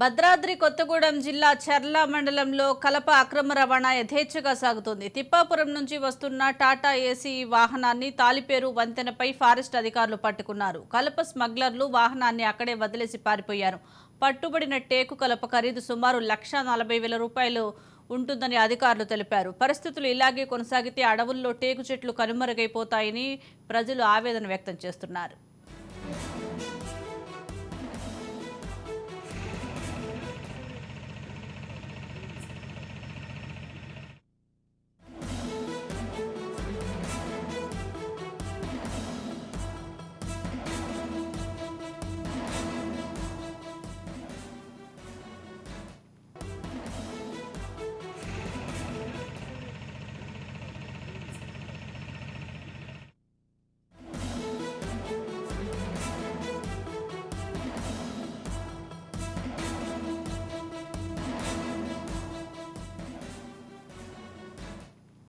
భద్రాద్రి కొత్తగూడెం జిల్లా చర్ల మండలంలో కలప అక్రమ రవాణా యథేచ్ఛగా సాగుతోంది. తిప్పాపురం నుంచి వస్తున్న టాటా ఏసీ వాహనాన్ని తాలిపేరు వంతెనపై ఫారెస్ట్ అధికారులు పట్టుకున్నారు. కలప స్మగ్లర్లు వాహనాన్ని అక్కడే వదిలేసి పారిపోయారు. పట్టుబడిన టేకు కలప ఖరీదు సుమారు రూ. 1,40,000 ఉంటుందని అధికారులు తెలిపారు. పరిస్థితులు ఇలాగే కొనసాగితే అడవుల్లో టేకు చెట్లు కనుమరుగైపోతాయని ప్రజలు ఆవేదన వ్యక్తం చేస్తున్నారు.